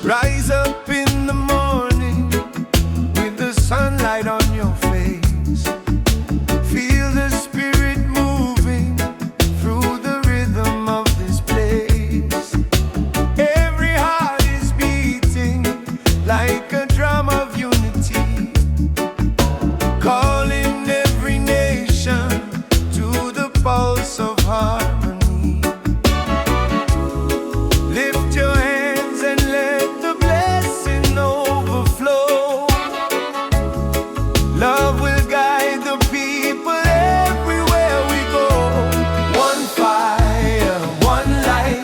Rise up in the morning with the sunlight on your face. Feel the spirit moving through the rhythm of this place. Every heart is beating like a drum of unity, calling every nation to the pulse of harmony. Lift your hands and let the blessing overflow. Love will guide the people everywhere we go. One fire, one light,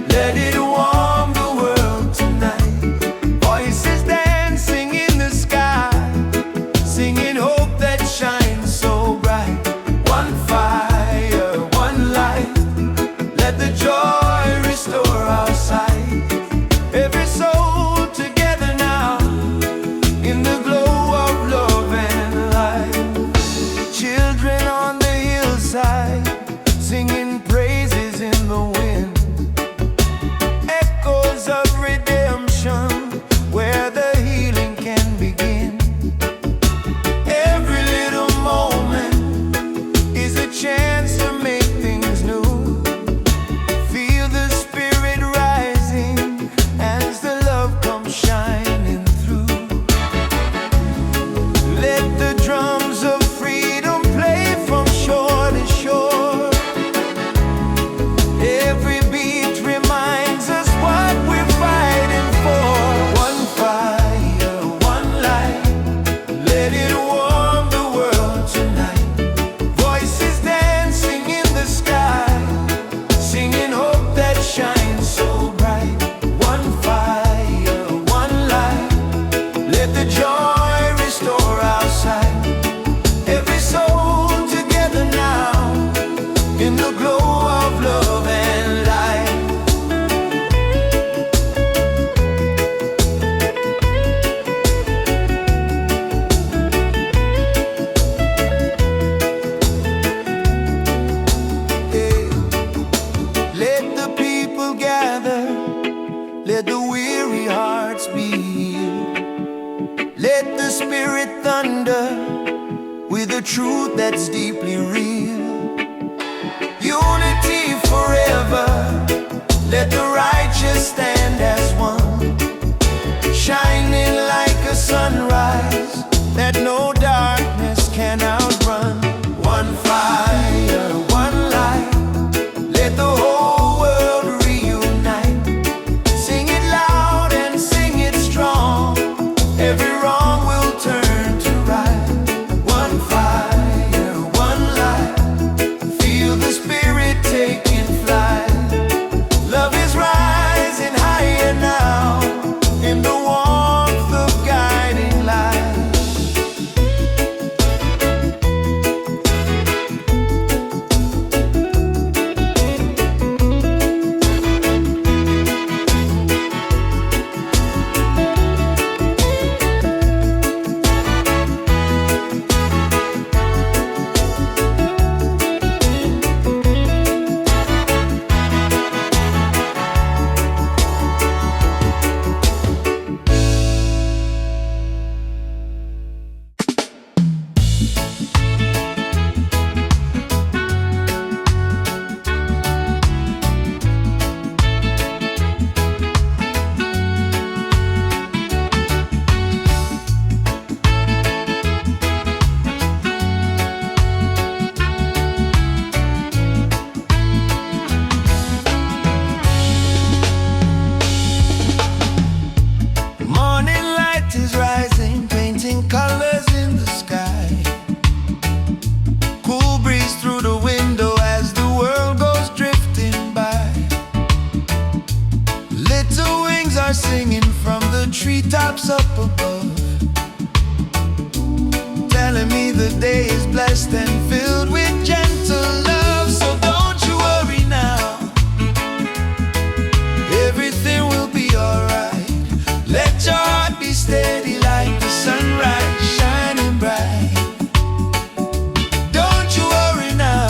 let it warm the world tonight. Voices dancing in the sky, singing hope that shines so bright. One fire, one light, let the joy restore our sight. Every soul together now in the glow of love and light. Children on the hillside singing praises in the wind. Echoes of redemption where the healing can begin. Every little moment is a chance to make things new. Feel the spirit rising as the love comes shining through. Let the drums of freedom play from shore to shore. Every beat reminds us what we're fighting for. One fire, one light, let it warm the world tonight. Voices dancing in the sky, singing hope that shines so bright. One fire, one light, let the joy restore our sight. Every soul together now in the glow of love and light. Hey, let the people gather, let the weary hearts be healed. Let the spirit thunder with a truth that's deeply real. Unity forever, let the righteous stand as one, shining like a sunrise that no darkness can outrun. One fire, one light, let the whole world reunite. Sing it loud and sing it strong, every wrong will turn to right. One fire, one light, feel the spirit taking flight. Love is rising higher now in the warmth of guiding light. treetops up above. telling me the day is blessed and filled with gentle love. So don't you worry now, everything will be alright. Let your heart be steady like the sunrise, shining bright. Don't you worry now,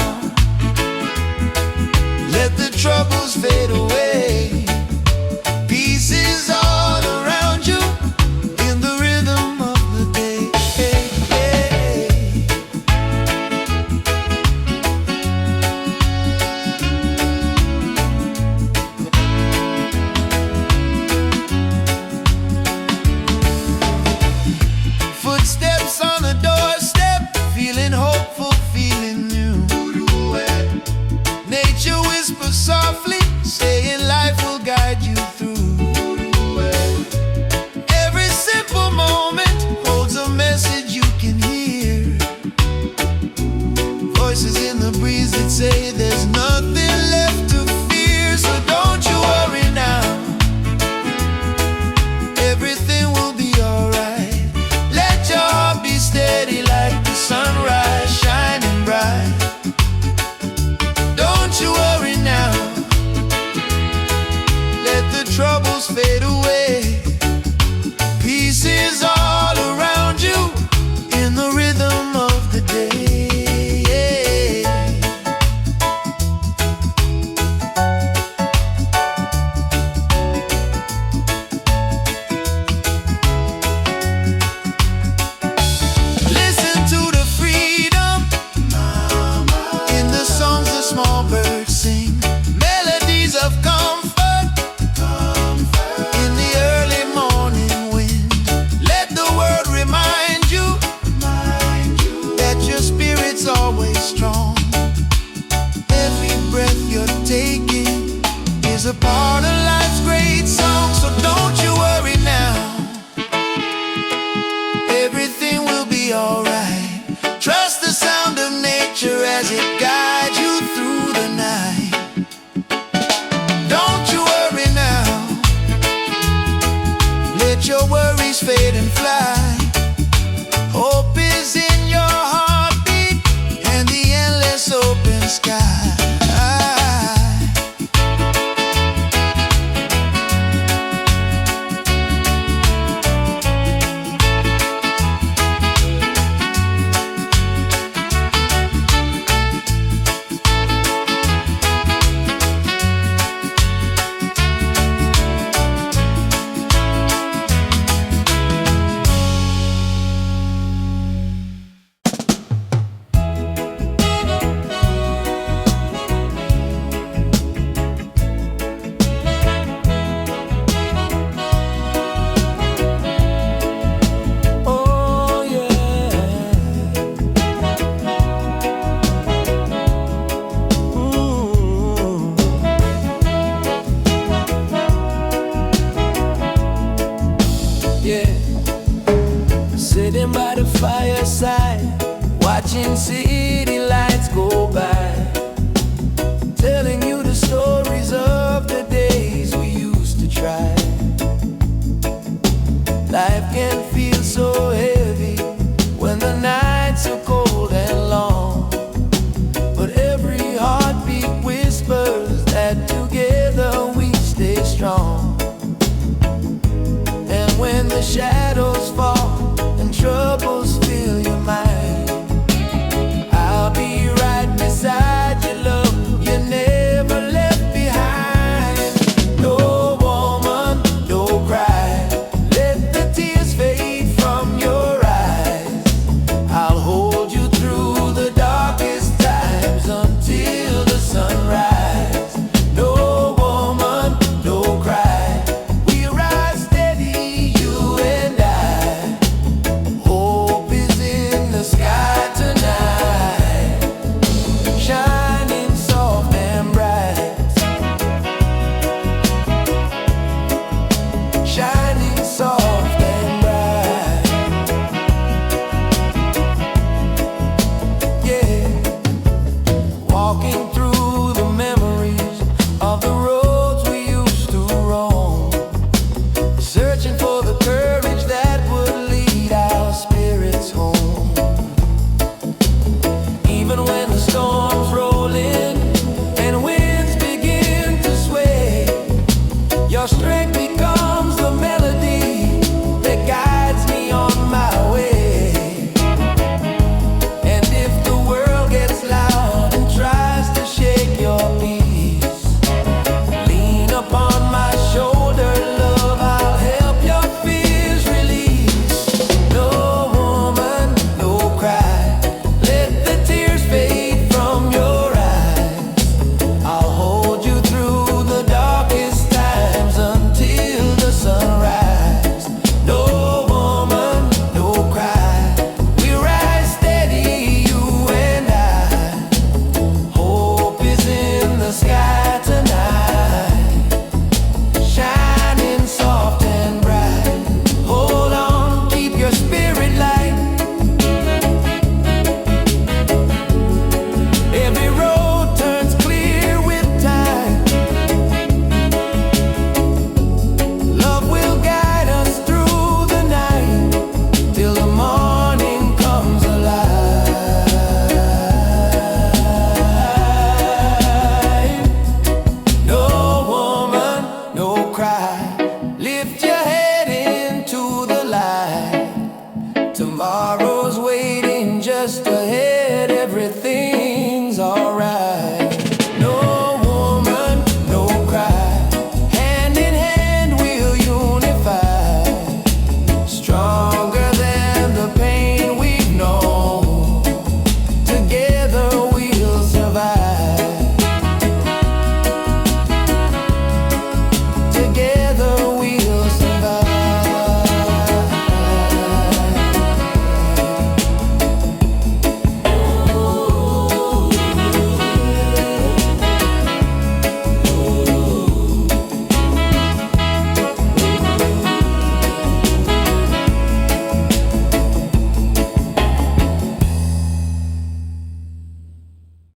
let the troubles fade away. Peace is all around you in the rhythm of the day. Footsteps on the doorstep, feeling hopeful, feeling new. Nature whispers softly, saying life will guide you through. Every simple moment holds a message you can hear. Voices in the breeze that say there's nothing left to fear. So don't you worry now, everything will be alright. Let your heart be steady like the sunrise, shining bright. Don't you worry now, let the troubles fade away. Peace is all around you in the rhythm of the day. Listen to the freedom in the songs the small birds sing. Melodies of comfort in the early morning wind. Let the world remind you that your spirit's always strong. Every breath you're taking is a part of life's great song. So don't you worry now, everything will be alright. Trust the sound of nature as it guides you through the night. Don't you worry now, let your worries fade and fly. Hope is in your heartbeat and the endless open sky. Sitting by the fireside, watching city lights go by, telling you the stories of the days we used to try. Life can feel so heavy when the nights are cold and long, but every heartbeat whispers that together we stay strong. And when the shadows